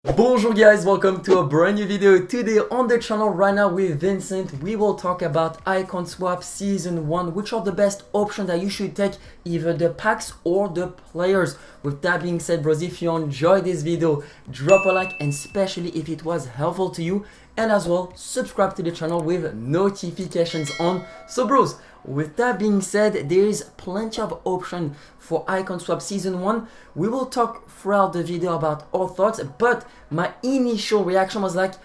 Bonjour guys, welcome to a brand new video. Today on the channel right now with Vincent, we will talk about Icon Swap Season 1, which are the best options that you should take, either the packs or the players. With that being said, bros, if you enjoyed this video, drop a like, and especially if it was helpful to you, and as well, subscribe to the channel with notifications on. So bros, with that being said, there is plenty of options for Icon Swap Season 1. We will talk throughout the video about our thoughts, but my initial reaction was like,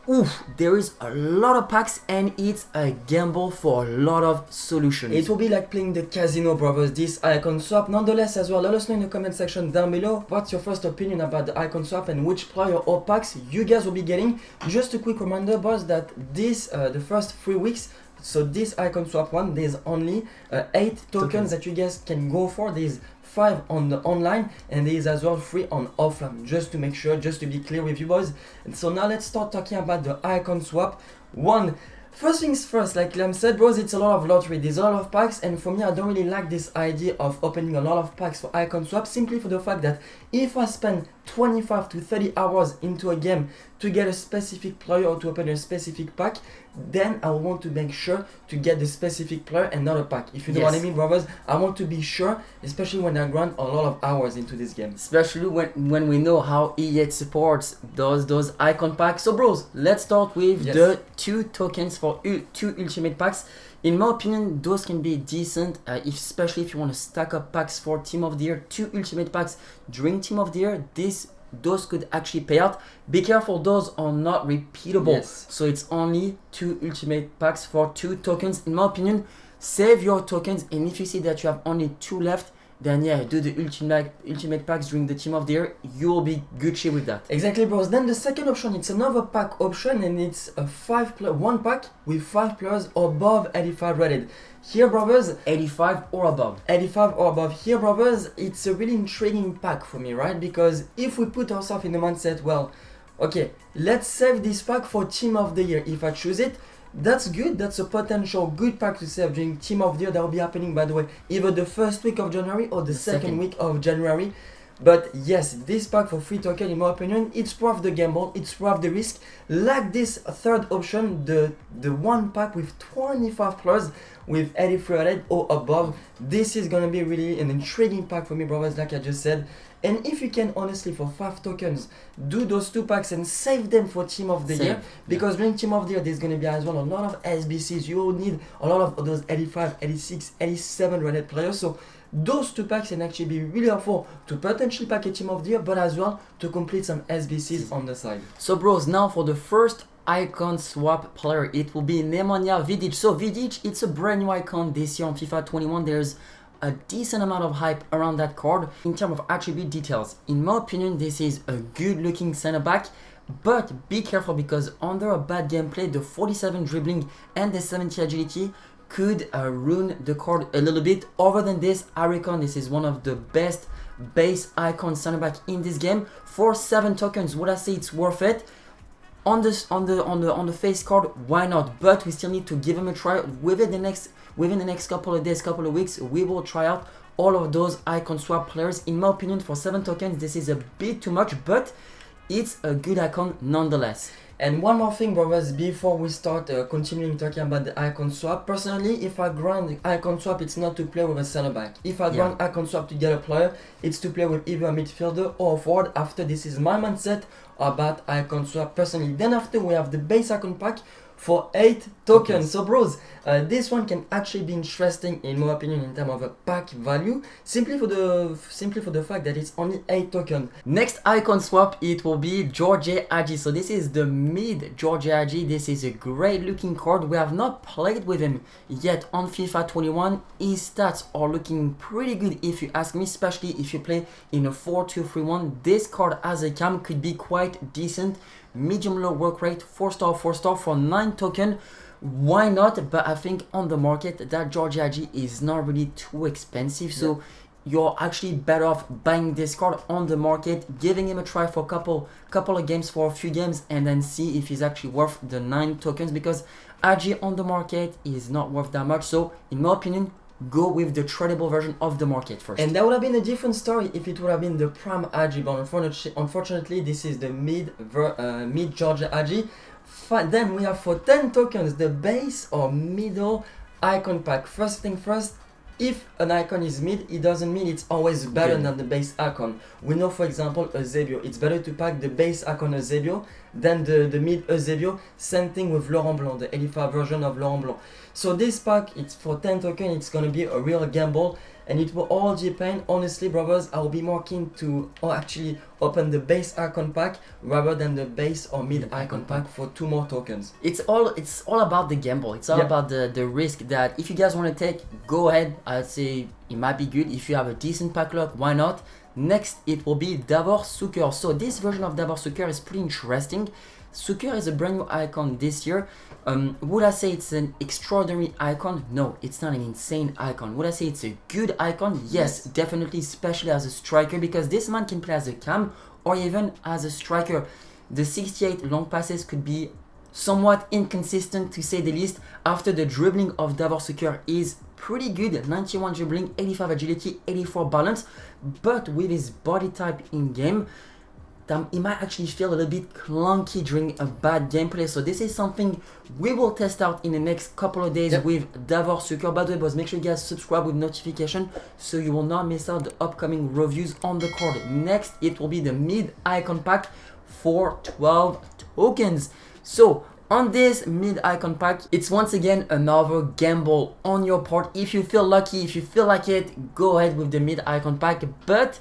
oof, there is a lot of packs and it's a gamble for a lot of solutions. It will be like playing the casino, brothers, this Icon Swap. Nonetheless, as well, let us know in the comment section down below what's your first opinion about the Icon Swap and which player or packs you guys will be getting. Just a quick reminder, boss, that this the first 3 weeks, so this Icon Swap one, there's only 8 tokens that you guys can go for. There's 5 on the online and there is as well 3 on offline, just to make sure, just to be clear with you boys. And so now let's start talking about the Icon Swap one. First things first, like Liam said, bros, it's a lot of lottery, there's a lot of packs, and for me, I don't really like this idea of opening a lot of packs for Icon Swap, simply for the fact that if I spend 25 to 30 hours into a game to get a specific player or to open a specific pack, then I want to make sure to get the specific player and not a pack. If you know what I mean, brothers, I want to be sure, especially when I grind a lot of hours into this game. Especially when we know how EA supports those icon packs. So bros, let's start with the 2 tokens for 2 ultimate packs. In my opinion, those can be decent, especially if you want to stack up packs for Team of the Year. 2 ultimate packs during Team of the Year, those could actually pay out. Be careful, those are not repeatable. So it's only 2 ultimate packs for 2 tokens. In my opinion, save your tokens, and if you see that you have only 2 left, then yeah, do the ultimate packs during the Team of the Year. You will be Gucci with that. Exactly, bros. Then the second option, it's another pack option, and it's a 1 pack with 5 players above 85 rated. Here, brothers, 85 or above. 85 or above. Here, brothers, it's a really intriguing pack for me, right? Because if we put ourselves in the mindset, well, okay, let's save this pack for Team of the Year. If I choose it, that's good. That's a potential good pack to save during Team of the Year. That will be happening, by the way, either the first week of January or the second week of January. But yes, this pack for 3 tokens, in my opinion, it's worth the gamble, it's worth the risk. Like this third option, the 1 pack with 25 players with 83 rated or above. This is gonna be really an intriguing pack for me, brothers, like I just said. And if you can honestly, for 5 tokens, do those 2 packs and save them for Team of the Year, because during Team of the Year there's going to be as well a lot of SBCs. You will need a lot of those 85, 86, 87 rated players. So those 2 packs can actually be really helpful to potentially pack a Team of the Year, but as well to complete some SBCs on the side. So bros, now for the first Icon Swap player, it will be Nemanja Vidic. So Vidic, it's a brand new icon this year on FIFA 21. There's a decent amount of hype around that card in terms of attribute details. In my opinion, this is a good looking center back, but be careful because under a bad gameplay, the 47 dribbling and the 70 agility could ruin the card a little bit. Other than this, I reckon this is one of the best base icon center back in this game. For 7 tokens, would I say it's worth it? On the face card, why not? But we still need to give him a try. Within the next couple of days, couple of weeks, we will try out all of those Icon Swap players. In my opinion, for 7 tokens, this is a bit too much, but it's a good icon nonetheless. And one more thing, brothers, before we start continuing talking about the Icon Swap. Personally, if I grind Icon Swap, it's not to play with a center back. If I grind Icon Swap to get a player, it's to play with either a midfielder or a forward. After, this is my mindset about Icon Swap personally. Then after, we have the base icon pack for 8 tokens. So bros, this one can actually be interesting in my opinion in terms of a pack value, simply for the fact that it's only 8 tokens. Next Icon Swap, it will be George Hagi. So this is the mid George Hagi. This is a great looking card. We have not played with him yet on FIFA 21. His stats are looking pretty good if you ask me, especially if you play in a 4-2-3-1. This card as a cam could be quite decent. Medium low work rate, 4-star, 4-star for 9 token. Why not? But I think on the market that George Hagi is not really too expensive, so you're actually better off buying this card on the market, giving him a try for a couple of games, for a few games, and then see if he's actually worth the 9 tokens, because Hagi on the market is not worth that much. So in my opinion, go with the tradable version of the market first. And that would have been a different story if it would have been the prime AG, but unfortunately this is the mid Georgia AG. Then we have for 10 tokens the base or middle icon pack. First thing first, if an icon is mid, it doesn't mean it's always better than the base icon. We know, for example, Eusebio. It's better to pack the base icon Eusebio than the mid Eusebio. Same thing with Laurent Blanc, the 85 version of Laurent Blanc. So this pack, it's for 10 tokens, it's gonna be a real gamble, and it will all depend. Honestly, brothers, I will be more keen to actually open the base icon pack rather than the base or mid icon pack for 2 more tokens. It's all about the gamble. It's all about the risk that if you guys want to take, go ahead. I'd say it might be good. If you have a decent pack luck, why not? Next, it will be Davor Sukuya. So this version of Davor Sukuya is pretty interesting. Sukuya is a brand new icon this year. Would I say it's an extraordinary icon? No, it's not an insane icon. Would I say it's a good icon? Yes, definitely, especially as a striker, because this man can play as a cam or even as a striker. The 68 long passes could be somewhat inconsistent, to say the least. After the dribbling of Davor Sukuya is pretty good, 91 dribbling, 85 agility, 84 balance, but with his body type in game, it might actually feel a little bit clunky during a bad gameplay. So this is something we will test out in the next couple of days with Davor Sukuya. By the way, boys, make sure you guys subscribe with notification so you will not miss out the upcoming reviews on the card. Next, it will be the mid icon pack for 12 tokens. So on this mid icon pack, it's once again another gamble on your part. If you feel lucky, if you feel like it, go ahead with the mid icon pack, but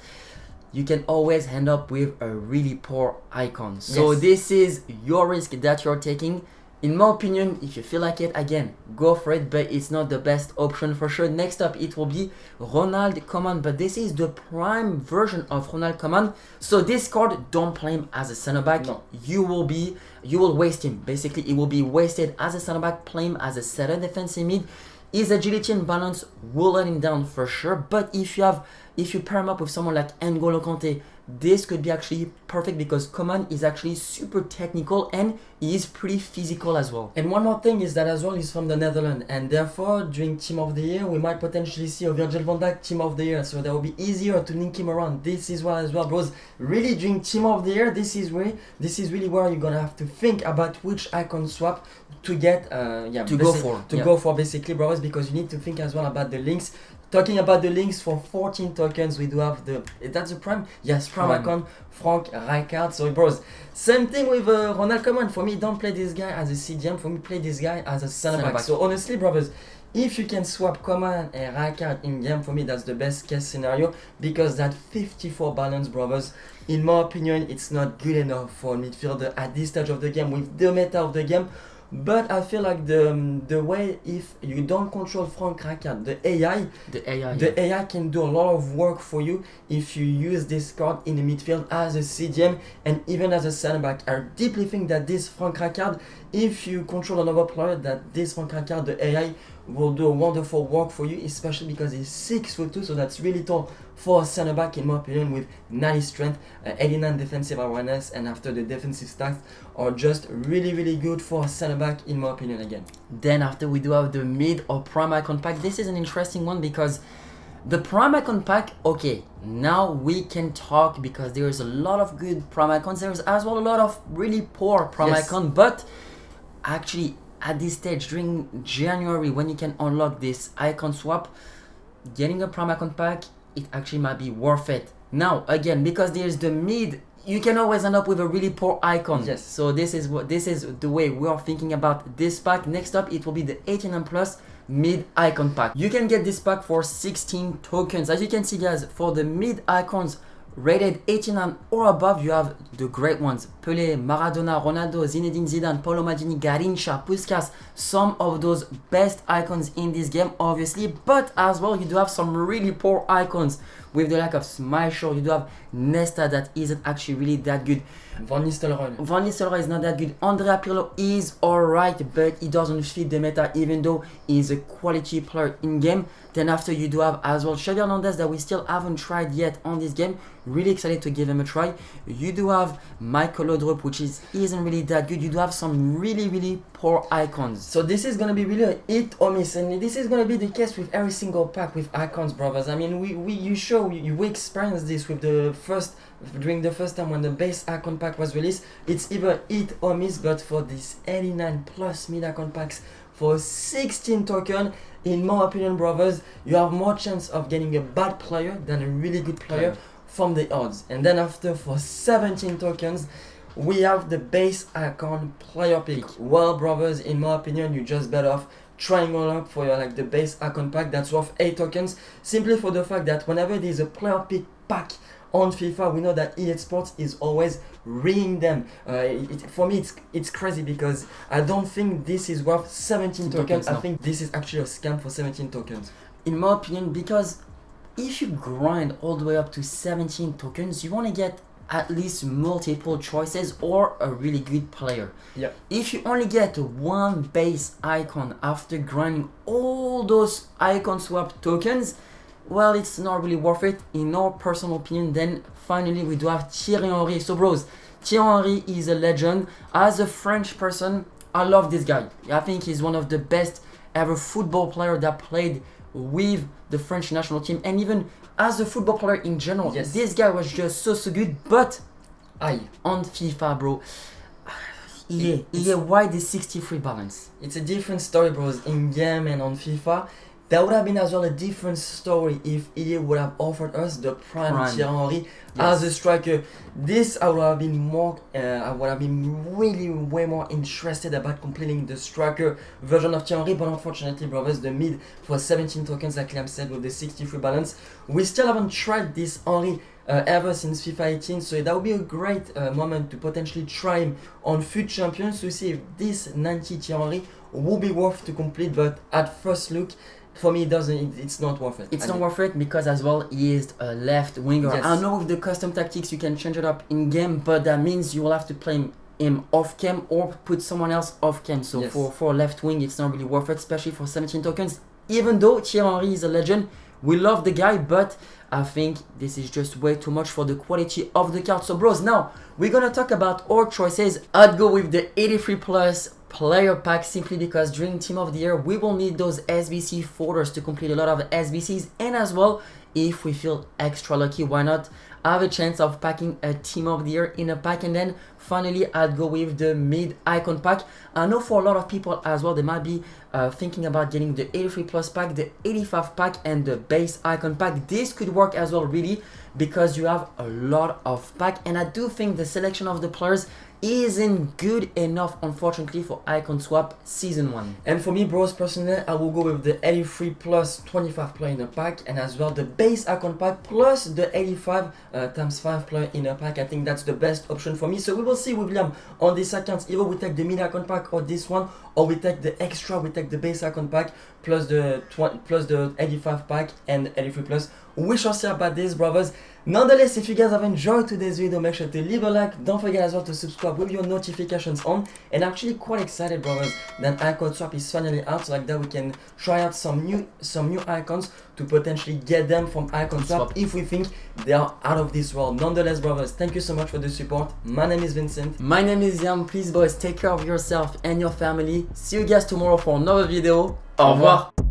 you can always end up with a really poor icon. So this is your risk that you're taking. In my opinion, if you feel like it, again, go for it, but it's not the best option for sure. Next up, it will be Ronald Koeman, but this is the prime version of Ronald Koeman. So this card, don't play him as a center back. No. You will waste him. Basically, it will be wasted as a center back. Play him as a center defensive mid. His agility and balance will let him down for sure, but if you pair him up with someone like N'Golo Kanté, this could be actually perfect because Koeman is actually super technical and he is pretty physical as well. And one more thing is that as well he's from the Netherlands, and therefore during Team of the Year we might potentially see a Virgil van Dijk Team of the Year, so that will be easier to link him around. This is why as well, bros, really during Team of the Year, this is really where you're gonna have to think about which icon swap to get go for basically, brothers, because you need to think as well about the links. Talking about the links, for 14 tokens we do have that's the prime, yes, prime icon, Frank Rijkaard. So bros, same thing with Ronald Koeman. For me, don't play this guy as a CDM, for me play this guy as a center back. So honestly, brothers, if you can swap Koeman and Rijkaard in game, for me that's the best case scenario, because that 54 balance, brothers, in my opinion, it's not good enough for a midfielder at this stage of the game with the meta of the game. But I feel like the way, if you don't control Frank Rijkaard, the AI can do a lot of work for you if you use this card in the midfield as a CDM and even as a center back. I deeply think that this Frank Rijkaard, if you control another player, that this Frank Rijkaard, the AI, will do a wonderful work for you, especially because he's 6'2", so that's really tall for a center back in my opinion, with 90 strength, 89 defensive awareness, and after the defensive stats are just really good for a center back in my opinion again. Then after we do have the mid or prime icon pack. This is an interesting one because the prime icon pack, okay, now we can talk because there is a lot of good prime icons. There's as well a lot of really poor prime icon, but actually at this stage during January, when you can unlock this icon swap, getting a prime icon pack, it actually might be worth it. Now again, because there's the mid, you can always end up with a really poor icon. Yes. So this is the way we are thinking about this pack. Next up, it will be the 18 and plus mid icon pack. You can get this pack for 16 tokens. As you can see, guys, for the mid icons rated 18 and or above, you have the great ones: Pelé, Maradona, Ronaldo, Zinedine Zidane, Paolo Maldini, Garrincha, Puskas, some of those best icons in this game, obviously, but as well you do have some really poor icons. with the lack of Smasher, you do have Nesta that isn't actually really that good. Van Nistelrooy is not that good. Andrea Pirlo is alright, but he doesn't fit the meta even though he's a quality player in game. Then after you do have as well Xavi Hernandez that we still haven't tried yet on this game. Really excited to give him a try. You do have Michael Laudrup, which isn't really that good. You do have some really poor icons. So this is gonna be really a hit or miss, and this is gonna be the case with every single pack with icons, brothers. I mean, we experienced this with during the first time when the base icon pack was released. It's either hit or miss, but for this 89 plus mid icon packs for 16 token, in my opinion, brothers, you have more chance of getting a bad player than a really good player from the odds. And then after, for 17 tokens, we have the base icon player pick. Well, brothers, in my opinion, you're just better off trying all up for your the base icon pack that's worth 8 tokens, simply for the fact that whenever there's a player pick pack on FIFA, we know that EA Sports is always ringing them. For me, it's crazy because I don't think this is worth 17 tokens. I think this is actually a scam for 17 tokens. In my opinion, because if you grind all the way up to 17 tokens, you want to get at least multiple choices or a really good player. Yeah. If you only get one base icon after grinding all those icon swap tokens, well, it's not really worth it in our personal opinion. Then finally we do have Thierry Henry. So bros, Thierry Henry is a legend. As a French person, I love this guy. I think he's one of the best ever football player that played with the French national team, and even as a football player in general. Yes. This guy was just so good. But on FIFA, bro, why the 63 balance? It's a different story, bros. In game and on FIFA, that would have been as well a different story if EA would have offered us the prime Thierry Henry as a striker. This I would have been more, I would have been really way more interested about completing the striker version of Thierry Henry. But unfortunately, brothers, the mid for 17 tokens, like Liam said, with the 63 balance, we still haven't tried this Henry ever since FIFA 18, so that would be a great moment to potentially try him on FUT Champions to see if this 90 Thierry Henry will be worth to complete. But at first look, for me, it's not worth it. It's not worth it because as well he is a left winger. Yes. I know with the custom tactics you can change it up in game, but that means you will have to play him off cam or put someone else off cam. So for left wing, it's not really worth it, especially for 17 tokens. Even though Thierry Henry is a legend, we love the guy, but I think this is just way too much for the quality of the card. So bros, now we're gonna talk about our choices. I'd go with the 83 plus player pack simply because during Team of the Year we will need those SBC folders to complete a lot of SBCs, and as well if we feel extra lucky, why not have a chance of packing a Team of the Year in a pack. And then finally I'd go with the mid icon pack. I know for a lot of people as well, they might be thinking about getting the 83 plus pack, the 85 pack and the base icon pack. This could work as well really because you have a lot of pack, and I do think the selection of the players isn't good enough, unfortunately, for icon swap season 1. And for me, bros, personally, I will go with the 83 plus 25 player in a pack, and as well the base icon pack plus the 85 times 5 player in a pack. I think that's the best option for me. So we will see with Liam on this account, either we take the mid icon pack or this one, or we take the extra, we take the base icon pack plus the 85 pack and 83 plus. We shall see about this, brothers. Nonetheless, if you guys have enjoyed today's video, make sure to leave a like. Don't forget as well to subscribe with your notifications on. And actually quite excited, brothers, that icon swap is finally out, so like that we can try out some new icons to potentially get them from icon swap if we think they are out of this world. Nonetheless, brothers, thank you so much for the support. My name is Vincent. My name is Liam. Please, boys, take care of yourself and your family. See you guys tomorrow for another video. Au revoir.